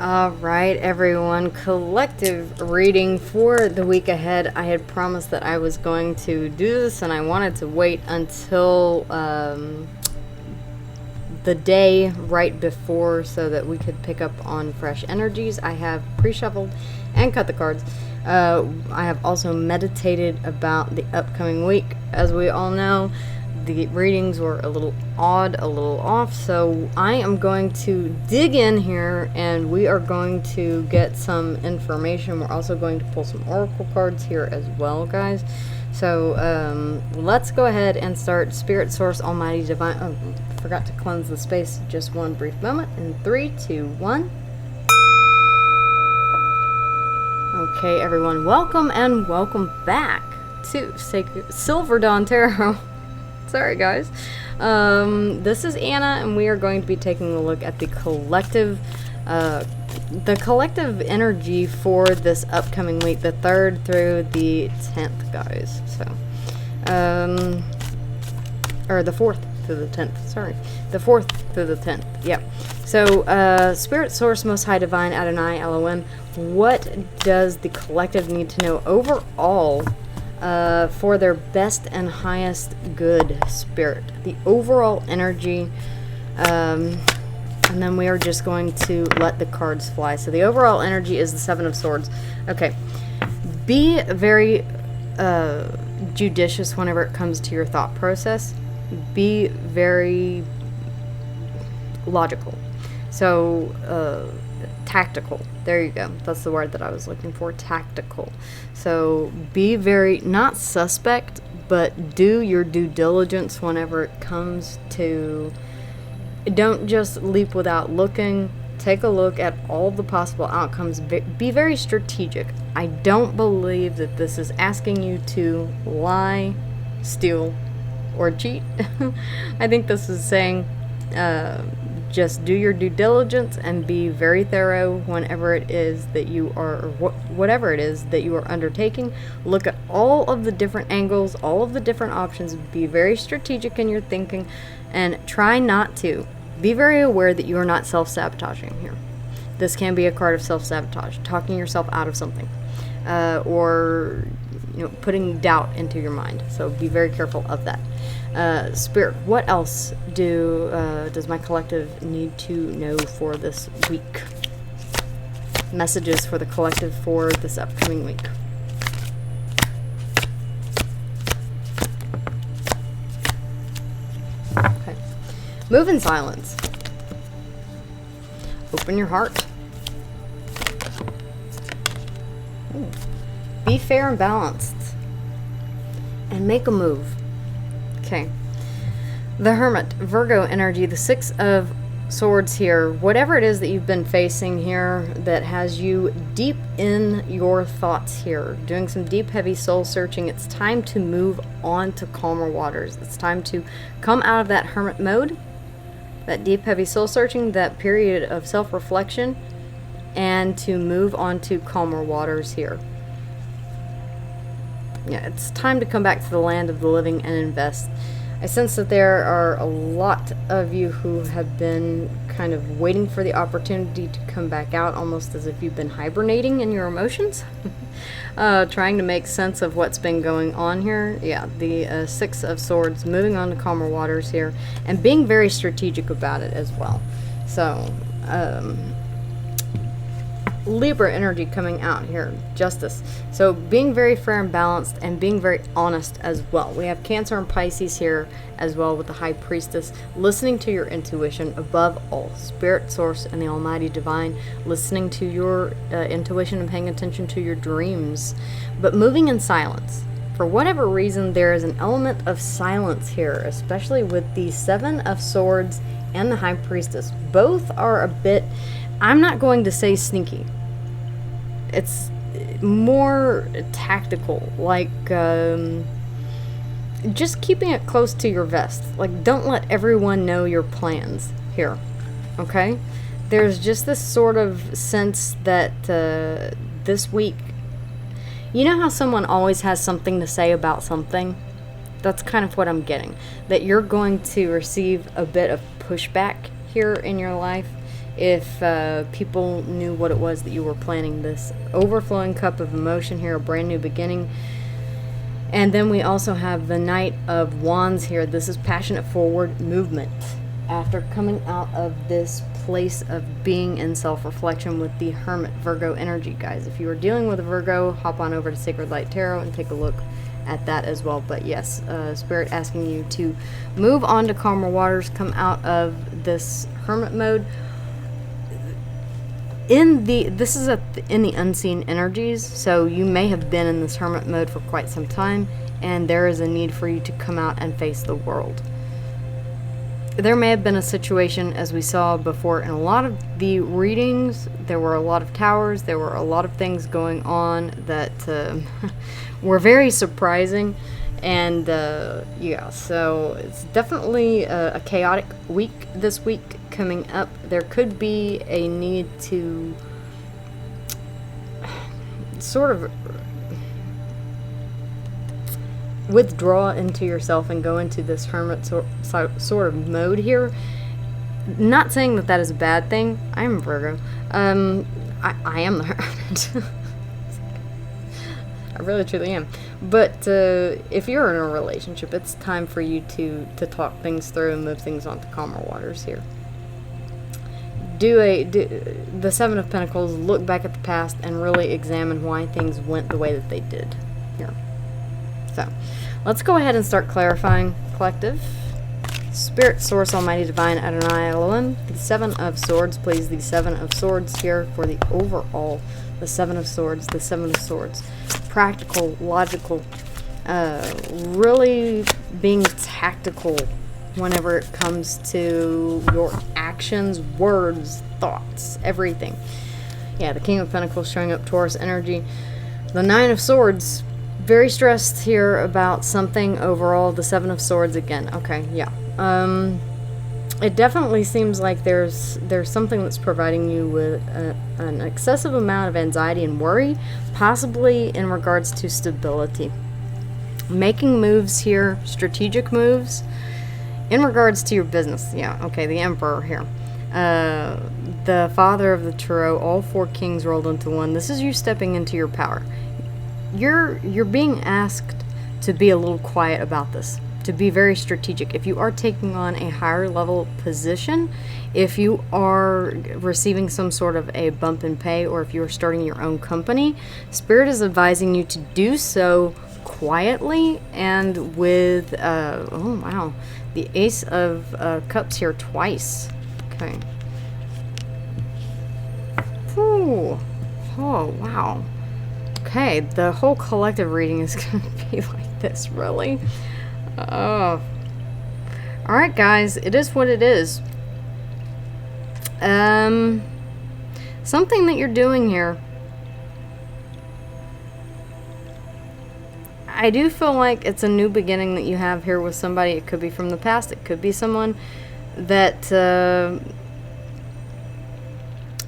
All right, everyone. Collective reading for the week ahead. I had promised that I was going to do this, and I wanted to wait until the day right before so that we could pick up on fresh energies. I have pre-shuffled and cut the cards. I have also meditated about the upcoming week. As we all know, the readings were a little odd, a little off, so I am going to dig in here and we are going to get some information. We're also going to pull some oracle cards here as well, guys. So let's go ahead and start. Spirit, Source, Almighty, Divine. Oh, forgot to cleanse the space. Just one brief moment. In 3, 2, 1. Okay, everyone, welcome and welcome back to Silver Dawn Tarot. Sorry, guys. This is Anna, and we are going to be taking a look at the collective energy for this upcoming week, the 3rd through the 10th, guys. So, or the 4th through the 10th. Sorry, the 4th through the 10th. Yeah. So, Spirit, Source, Most High, Divine, Adonai, Elohim. What does the collective need to know overall? For their best and highest good, Spirit, the overall energy, and then we are just going to let the cards fly. So the overall energy is the 7 of Swords. Okay, be very judicious whenever it comes to your thought process. Be very logical. So tactical. There you go. That's the word that I was looking for. Tactical. So be very, not suspect, but do your due diligence whenever it comes to, don't just leap without looking. Take a look at all the possible outcomes. Be very strategic. I don't believe that this is asking you to lie, steal, or cheat. I think this is saying, just do your due diligence and be very thorough whenever it is that you are, or whatever it is that you are undertaking. Look at all of the different angles, all of the different options. Be very strategic in your thinking and try not to. Be very aware that you are not self-sabotaging here. This can be a card of self-sabotage, talking yourself out of something, or putting doubt into your mind. So be very careful of that. Spirit, what else does my collective need to know for this week? Messages for the collective for this upcoming week. Okay. Move in silence. Open your heart. Ooh. Be fair and balanced. And make a move. Okay. The Hermit, Virgo energy, the 6 of Swords here. Whatever it is that you've been facing here that has you deep in your thoughts here, doing some deep, heavy soul searching, it's time to move on to calmer waters. It's time to come out of that hermit mode, that deep, heavy soul searching, that period of self-reflection, and to move on to calmer waters here. Yeah, it's time to come back to the land of the living and invest. I sense that there are a lot of you who have been kind of waiting for the opportunity to come back out, almost as if you've been hibernating in your emotions, trying to make sense of what's been going on here. Yeah, the 6 of Swords, moving on to calmer waters here, and being very strategic about it as well. So, Libra energy coming out here, Justice. So being very fair and balanced and being very honest as well. We have Cancer and Pisces here as well with the High Priestess. Listening to your intuition above all. Spirit, Source, and the Almighty Divine. Listening to your intuition and paying attention to your dreams. But moving in silence. For whatever reason, there is an element of silence here, especially with the 7 of Swords and the High Priestess. Both are a bit, I'm not going to say sneaky. It's more tactical, like just keeping it close to your vest. Like, don't let everyone know your plans here, okay? There's just this sort of sense that this week, you know how someone always has something to say about something? That's kind of what I'm getting. That you're going to receive a bit of pushback here in your life. if people knew what it was that you were planning. This overflowing cup of emotion here, a brand new beginning. And then we also have the Knight of Wands here. This is passionate forward movement. After coming out of this place of being in self-reflection with the Hermit Virgo energy, guys. If you are dealing with a Virgo, hop on over to Sacred Light Tarot and take a look at that as well. But yes, Spirit asking you to move on to calmer waters, come out of this hermit mode. This is in the unseen energies, so you may have been in this hermit mode for quite some time, and there is a need for you to come out and face the world. There may have been a situation, as we saw before in a lot of the readings, there were a lot of towers, there were a lot of things going on that were very surprising, and yeah, so it's definitely a chaotic week this week coming up. There could be a need to sort of withdraw into yourself and go into this hermit sort of mode here. Not saying that that is a bad thing. I am a Virgo. I am the hermit. I really truly am. But if you're in a relationship, it's time for you to talk things through and move things onto calmer waters here. Do the Seven of Pentacles, look back at the past and really examine why things went the way that they did here. So, let's go ahead and start clarifying, collective. Spirit, Source, Almighty, Divine, Adonai, Elohim. The Seven of Swords, please. The Seven of Swords here for the overall. The Seven of Swords, the Seven of Swords. Practical, logical, really being tactical whenever it comes to your actions, words, thoughts, everything. Yeah, the King of Pentacles showing up, Taurus energy. The Nine of Swords, very stressed here about something overall. The Seven of Swords again. Okay, yeah. It definitely seems like there's something that's providing you with an excessive amount of anxiety and worry, possibly in regards to stability. Making moves here, strategic moves, in regards to your business. Yeah, okay, the Emperor here. The Father of the Tarot, all four kings rolled into one. This is you stepping into your power. You're being asked to be a little quiet about this, to be very strategic. If you are taking on a higher level position, if you are receiving some sort of a bump in pay, or if you are starting your own company, Spirit is advising you to do so quietly and with, oh wow, the Ace of Cups here twice. Okay. Ooh. Oh, wow. Okay, the whole collective reading is going to be like this, really? Oh. Alright, guys, it is what it is. Something that you're doing here. I do feel like it's a new beginning that you have here with somebody. It could be from the past. It could be someone that,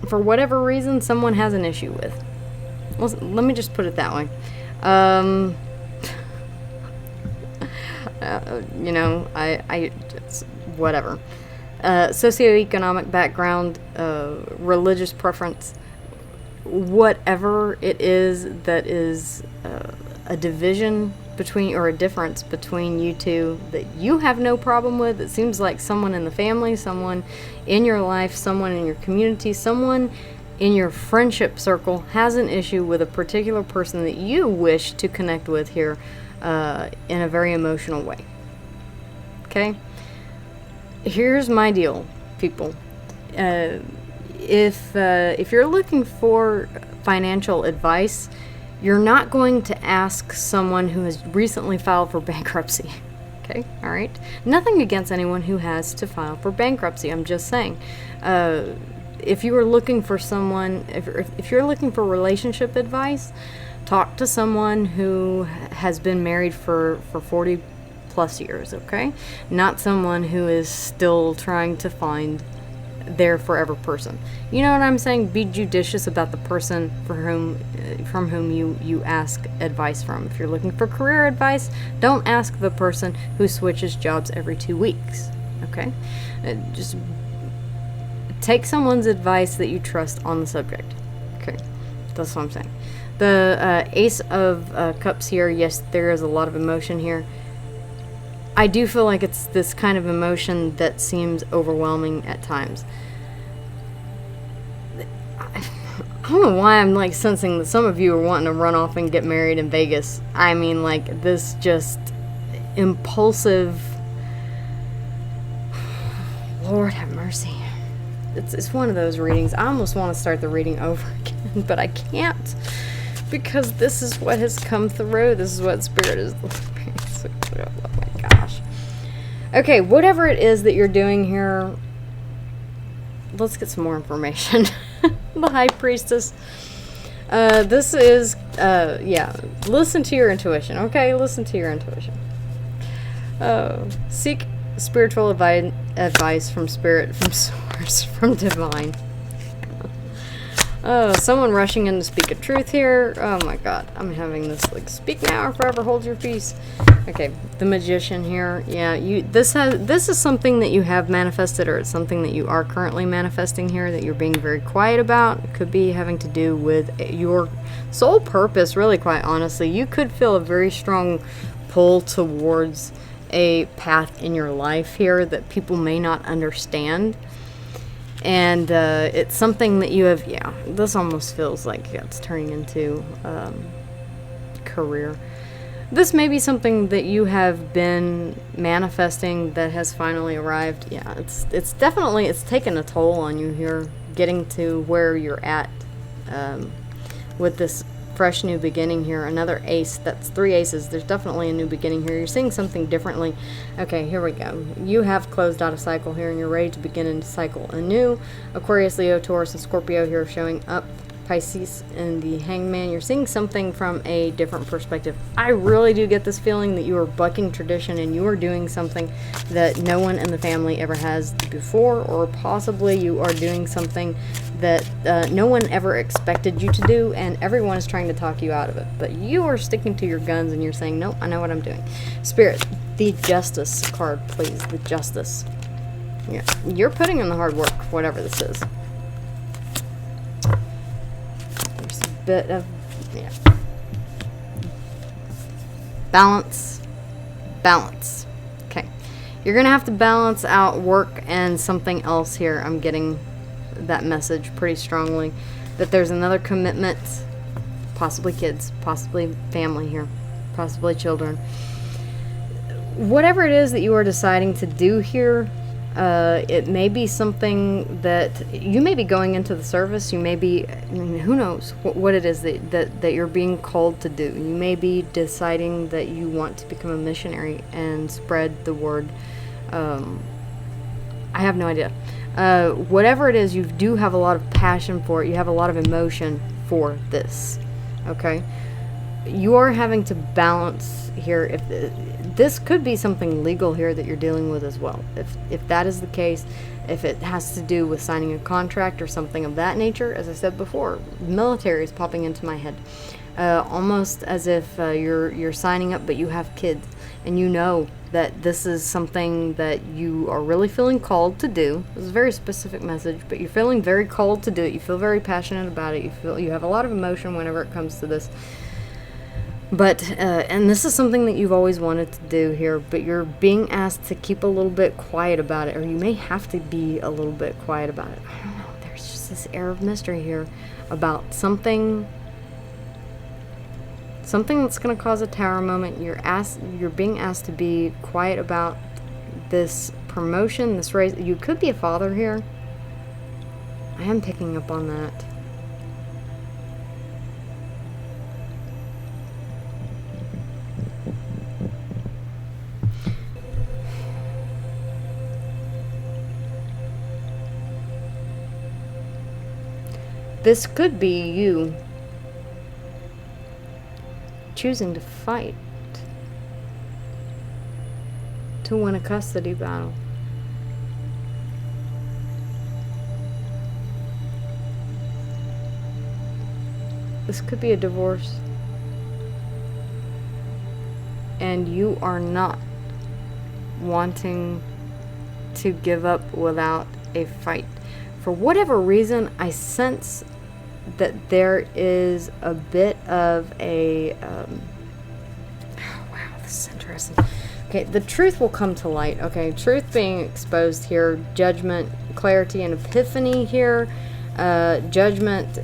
for whatever reason, someone has an issue with. Well, let me just put it that way. You know, whatever. Socioeconomic background, religious preference, whatever it is that is a division between, or a difference between you two that you have no problem with. It seems like someone in the family, someone in your life, someone in your community, someone in your friendship circle has an issue with a particular person that you wish to connect with here in a very emotional way. Okay? Here's my deal, people. If you're looking for financial advice, you're not going to ask someone who has recently filed for bankruptcy. Okay? All right? Nothing against anyone who has to file for bankruptcy. I'm just saying. If you are looking for someone, if you're looking for relationship advice, talk to someone who has been married for 40 plus years, okay? Not someone who is still trying to find their forever person. You know what I'm saying? Be judicious about the person from whom you ask advice from. If you're looking for career advice, don't ask the person who switches jobs every 2 weeks, okay? Just take someone's advice that you trust on the subject. Okay, that's what I'm saying. The Ace of Cups here, yes, there is a lot of emotion here. I do feel like it's this kind of emotion that seems overwhelming at times. I don't know why I'm like sensing that some of you are wanting to run off and get married in Vegas. I mean, like, this just impulsive, Lord have mercy. It's one of those readings. I almost want to start the reading over again, but I can't, because this is what has come through. This is what Spirit is. Oh my gosh. Okay, whatever it is that you're doing here, let's get some more information. The High Priestess. This is, yeah, listen to your intuition, okay? Listen to your intuition. Seek spiritual advice from Spirit, from Source, from Divine. Someone rushing in to speak a truth here. Oh my god, I'm having this, like, speak now or forever hold your peace. Okay, the Magician here. Yeah, this is something that you have manifested, or it's something that you are currently manifesting here that you're being very quiet about. It could be having to do with your soul purpose, really, quite honestly. You could feel a very strong pull towards a path in your life here that people may not understand. And it's something that you have, yeah, this almost feels like it's turning into career. This may be something that you have been manifesting that has finally arrived. Yeah, it's definitely, it's taken a toll on you here, getting to where you're at with this fresh new beginning here. Another ace, that's 3 aces. There's definitely a new beginning here. You're seeing something differently. Okay, here we go. You have closed out a cycle here and you're ready to begin a cycle anew. Aquarius, Leo, Taurus, and Scorpio here showing up. Pisces and the Hangman. You're seeing something from a different perspective. I really do get this feeling that you are bucking tradition and you are doing something that no one in the family ever has before, or possibly you are doing something that no one ever expected you to do, and everyone is trying to talk you out of it. But you are sticking to your guns and you're saying, nope, I know what I'm doing. Spirit, the Justice card, please. The Justice. Yeah, you're putting in the hard work, whatever this is. There's a bit of, yeah. Balance. Balance. Okay. You're going to have to balance out work and something else here. I'm getting that message pretty strongly, that there's another commitment, possibly kids, possibly family here, possibly children. Whatever it is that you are deciding to do here, it may be something that you may be going into the service. You may be, who knows what it is that you're being called to do. You may be deciding that you want to become a missionary and spread the word. I have no idea. Whatever it is, you do have a lot of passion for it. You have a lot of emotion for this. Okay? You are having to balance here. If this could be something legal here that you're dealing with as well. If that is the case, if it has to do with signing a contract or something of that nature, as I said before, military is popping into my head. Almost as if you're signing up, but you have kids, and you know that this is something that you are really feeling called to do. It's a very specific message, but you're feeling very called to do it. You feel very passionate about it. You have a lot of emotion whenever it comes to this. But, and this is something that you've always wanted to do here, but you're being asked to keep a little bit quiet about it, or you may have to be a little bit quiet about it. I don't know. There's just this air of mystery here about something that's going to cause a tower moment. You're being asked to be quiet about this promotion, this raise. You could be a father here. I am picking up on that. This could be you choosing to fight to win a custody battle. This could be a divorce, and you are not wanting to give up without a fight for whatever reason, I sense that there is a bit of a, wow, this is interesting. Okay, the truth will come to light. Okay, truth being exposed here, judgment, clarity, and epiphany here. Judgment,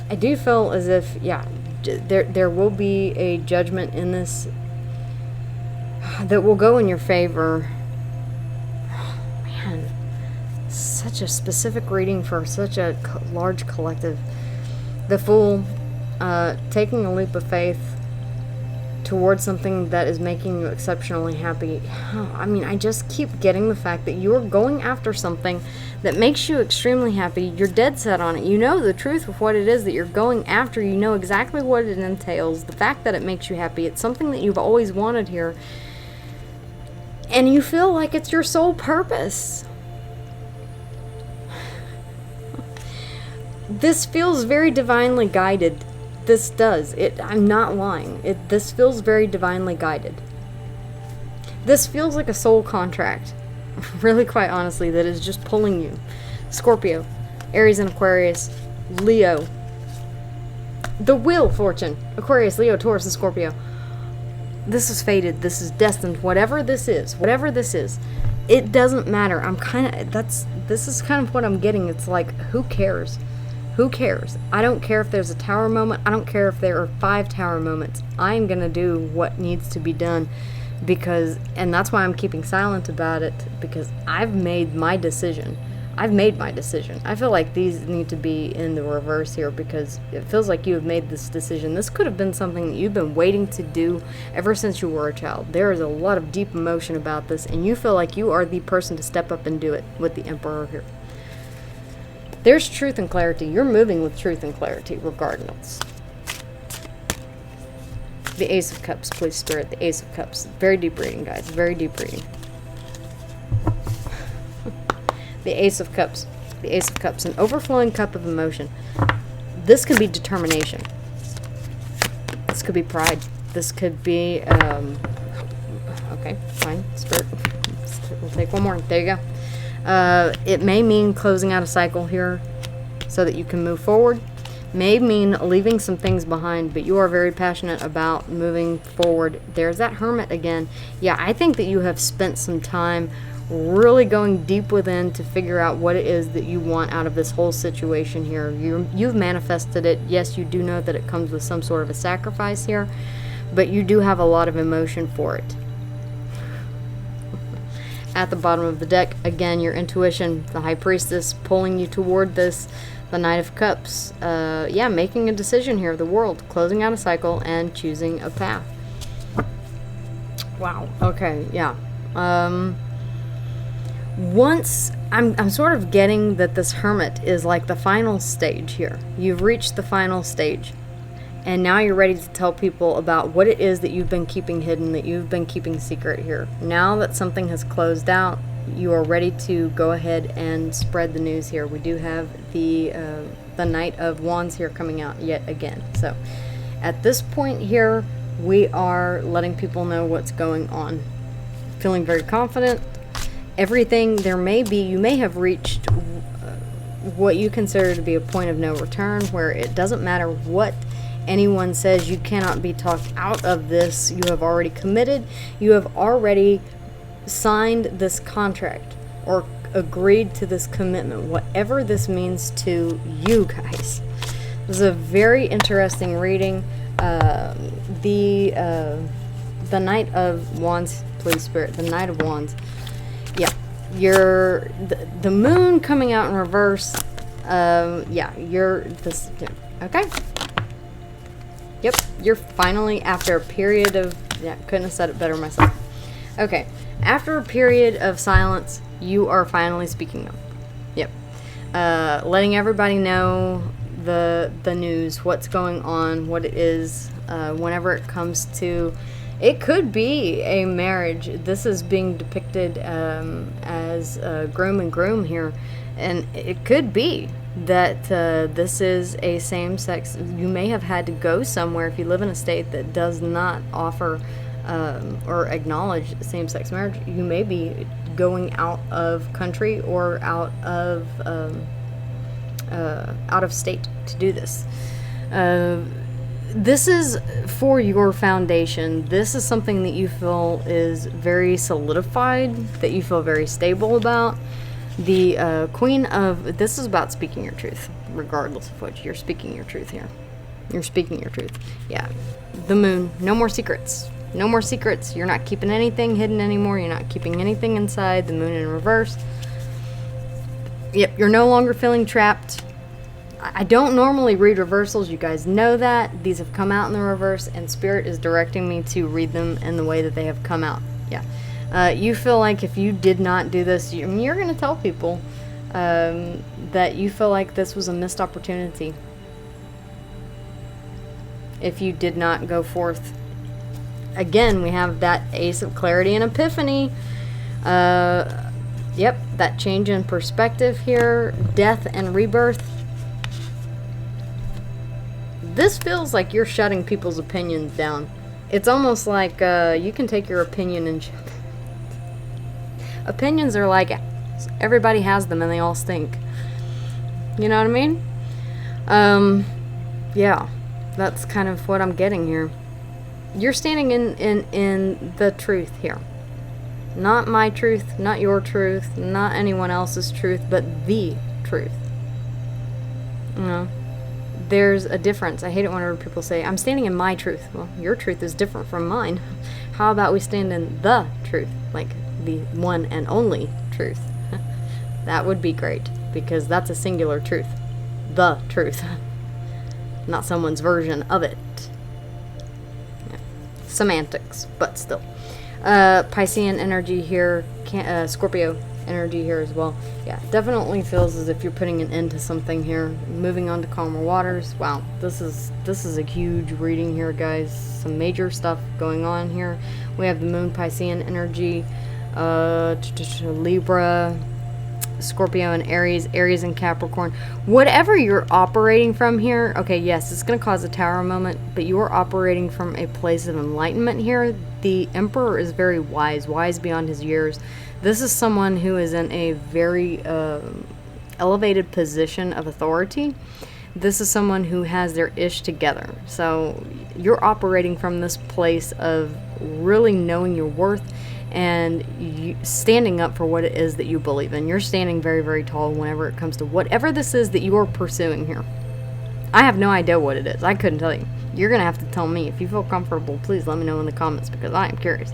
I do feel as if, yeah, there will be a judgment in this that will go in your favor. Oh, man, such a specific reading for such a large collective. The Fool, taking a leap of faith towards something that is making you exceptionally happy. I mean, I just keep getting the fact that you're going after something that makes you extremely happy. You're dead set on it. You know the truth of what it is that you're going after. You know exactly what it entails. The fact that it makes you happy. It's something that you've always wanted here. And you feel like it's your sole purpose. This feels very divinely guided. This does. I'm not lying. This feels very divinely guided. This feels like a soul contract. Really, quite honestly, that is just pulling you. Scorpio, Aries and Aquarius, Leo. The wheel fortune. Aquarius, Leo, Taurus, and Scorpio. This is fated. This is destined. Whatever this is, it doesn't matter. This is kind of what I'm getting. It's like, who cares? Who cares? I don't care if there's a tower moment. I don't care if there are 5 tower moments. I'm going to do what needs to be done and that's why I'm keeping silent about it, because I've made my decision. I feel like these need to be in the reverse here, because it feels like you have made this decision. This could have been something that you've been waiting to do ever since you were a child. There is a lot of deep emotion about this, and you feel like you are the person to step up and do it with the Emperor here. There's truth and clarity. You're moving with truth and clarity regardless. The Ace of Cups, please, Spirit. The Ace of Cups. Very deep reading, guys. Very deep reading. The Ace of Cups. The Ace of Cups. An overflowing cup of emotion. This could be determination. This could be pride. This could be, okay, fine. Spirit. We'll take one more. There you go. It may mean closing out a cycle here so that you can move forward. May mean leaving some things behind, but you are very passionate about moving forward. There's that Hermit again. Yeah, I think that you have spent some time really going deep within to figure out what it is that you want out of this whole situation here. You've manifested it. Yes, you do know that it comes with some sort of a sacrifice here, but you do have a lot of emotion for it. At the bottom of the deck, again, your intuition, the High Priestess, pulling you toward this. The Knight of Cups, yeah, making a decision here. The World, closing out a cycle and choosing a path. Wow. Okay. Yeah. Once I'm sort of getting that this Hermit is like the final stage here. You've reached the final stage, and now you're ready to tell people about what it is that you've been keeping hidden, that you've been keeping secret here. Now that something has closed out, you are ready to go ahead and spread the news here. We do have the Knight of Wands here coming out yet again. So at this point here, we are letting people know what's going on. Feeling very confident. Everything, you may have reached what you consider to be a point of no return, where it doesn't matter what anyone says, you cannot be talked out of this. You have already committed. You have already signed this contract or agreed to this commitment, whatever this means to you guys. This is a very interesting reading. The Knight of Wands, please, Spirit. The Knight of Wands. Yeah, the moon coming out in reverse. Yeah, okay. Yep, you're finally, after a period of, yeah, couldn't have said it better myself. Okay, after a period of silence, you are finally speaking up. Yep. Letting everybody know the news, what's going on, what it is, whenever it comes to, it could be a marriage. This is being depicted as groom and groom here, and it could be that this is a same-sex. You may have had to go somewhere if you live in a state that does not offer or acknowledge same-sex marriage, you may be going out of country or out of state to do this. This is for your foundation. This is something that you feel is very solidified, that you feel very stable about. The Queen of... This is about speaking your truth, regardless of what. You're speaking your truth here. You're speaking your truth. Yeah. The Moon. No more secrets. No more secrets. You're not keeping anything hidden anymore. You're not keeping anything inside. The Moon in reverse. Yep. You're no longer feeling trapped. I don't normally read reversals. You guys know that. These have come out in the reverse, and Spirit is directing me to read them in the way that they have come out. Yeah. You feel like if you did not do this, you're going to tell people that you feel like this was a missed opportunity. If you did not go forth. Again, we have that Ace of Clarity and Epiphany. Yep, that change in perspective here. Death and rebirth. This feels like you're shutting people's opinions down. It's almost like you can take your opinion and... Opinions are like... Everybody has them and they all stink. You know what I mean? Yeah. That's kind of what I'm getting here. You're standing in the truth here. Not my truth, not your truth, not anyone else's truth, but the truth. You know? There's a difference. I hate it whenever people say, I'm standing in my truth. Well, your truth is different from mine. How about we stand in the truth? Like the one and only truth. That would be great, because that's a singular truth. The truth. Not someone's version of it. Yeah. Semantics, but still. Piscean energy here. Scorpio energy here as well. Yeah, definitely feels as if you're putting an end to something here. Moving on to calmer waters. Wow, this is a huge reading here, guys. Some major stuff going on here. We have the Moon, Piscean energy, Libra, Scorpio and Aries, Aries and Capricorn. Whatever you're operating from here, okay, yes, it's going to cause a tower moment, but you're operating from a place of enlightenment here. The Emperor is very wise, wise beyond his years. This is someone who is in a very elevated position of authority. This is someone who has their ish together. So you're operating from this place of really knowing your worth and standing up for what it is that you believe in. You're standing very, very tall whenever it comes to whatever this is that you're pursuing here. I have no idea what it is. I couldn't tell you. You're going to have to tell me. If you feel comfortable, please let me know in the comments, because I am curious.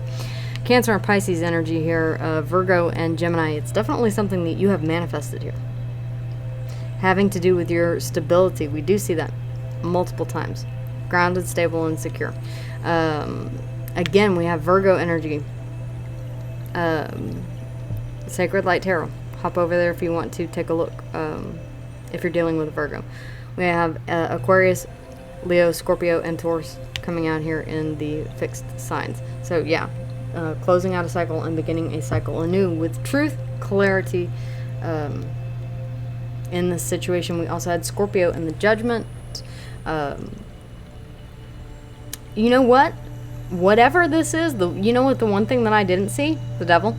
Cancer and Pisces energy here, Virgo and Gemini. It's definitely something that you have manifested here. Having to do with your stability. We do see that multiple times. Grounded, stable, and secure. Again, we have Virgo energy. Sacred Light Tarot. Hop over there if you want to take a look, if you're dealing with Virgo. We have Aquarius, Leo, Scorpio, and Taurus coming out here in the fixed signs. So yeah, closing out a cycle and beginning a cycle anew with truth, clarity. In this situation, we also had Scorpio in the Judgment. You know what? Whatever this is, you know what, the one thing that I didn't see? The Devil.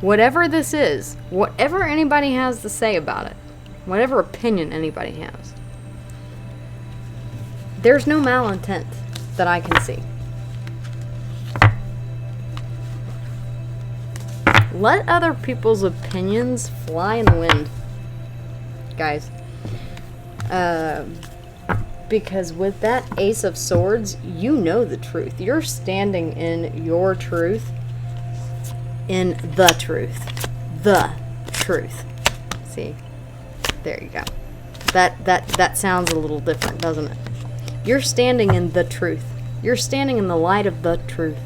Whatever this is, whatever anybody has to say about it, whatever opinion anybody has, there's no malintent that I can see. Let other people's opinions fly in the wind, guys. Because with that Ace of Swords, you know the truth. You're standing in your truth. In the truth. The truth. See? There you go. That sounds a little different, doesn't it? You're standing in the truth. You're standing in the light of the truth.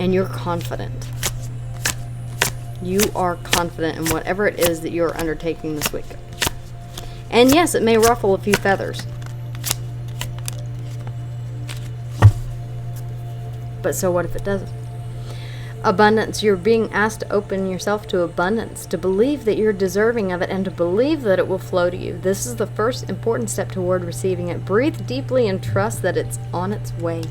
And you're confident. You are confident in whatever it is that you're undertaking this week. And yes, it may ruffle a few feathers. But so what if it doesn't? Abundance. You're being asked to open yourself to abundance, to believe that you're deserving of it, and to believe that it will flow to you. This is the first important step toward receiving it. Breathe deeply and trust that it's on its way.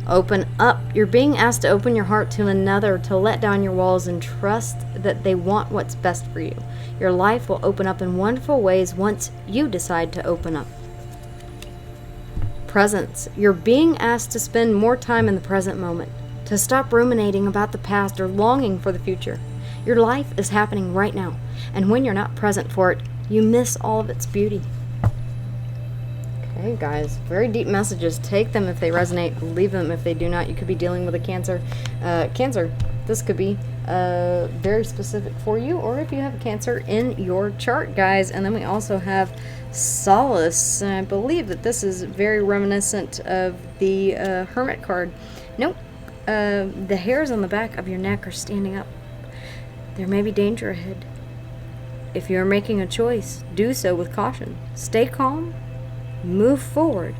Open up. You're being asked to open your heart to another, to let down your walls and trust that they want what's best for you. Your life will open up in wonderful ways once you decide to open up. Presence. You're being asked to spend more time in the present moment, to stop ruminating about the past or longing for the future. Your life is happening right now, and when you're not present for it, you miss all of its beauty. Okay, guys, very deep messages. Take them if they resonate, leave them if they do not. You could be dealing with a Cancer. Cancer, this could be very specific for you, or if you have a Cancer in your chart, guys. And then we also have Solace, and I believe that this is very reminiscent of the Hermit card. Nope, the hairs on the back of your neck are standing up. There may be danger ahead. If you're making a choice, do so with caution. Stay calm. Move forward,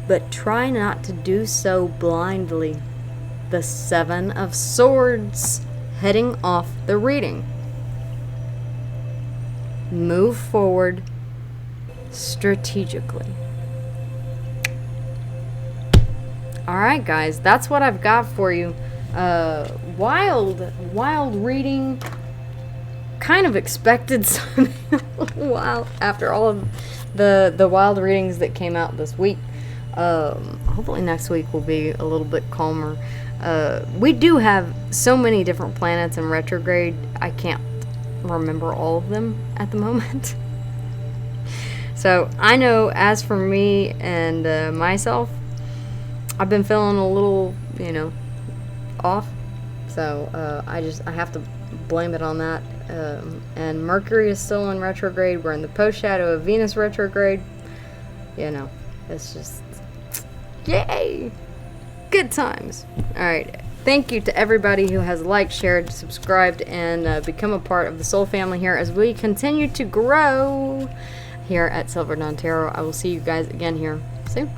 but try not to do so blindly. The Seven of Swords, heading off the reading. Move forward strategically. Alright, guys, that's what I've got for you. Wild reading. Kind of expected something wild after all of the wild readings that came out this week. Hopefully next week will be a little bit calmer. We do have so many different planets in retrograde. I can't remember all of them at the moment. So I know, as for me and myself, I've been feeling a little, off. So I have to blame it on that. And Mercury is still in retrograde. We're in the post shadow of Venus retrograde. It's just yay, good times. All right, thank you to everybody who has liked, shared, subscribed, and become a part of the soul family here as we continue to grow here at Silver Dawn Tarot. I will see you guys again here soon.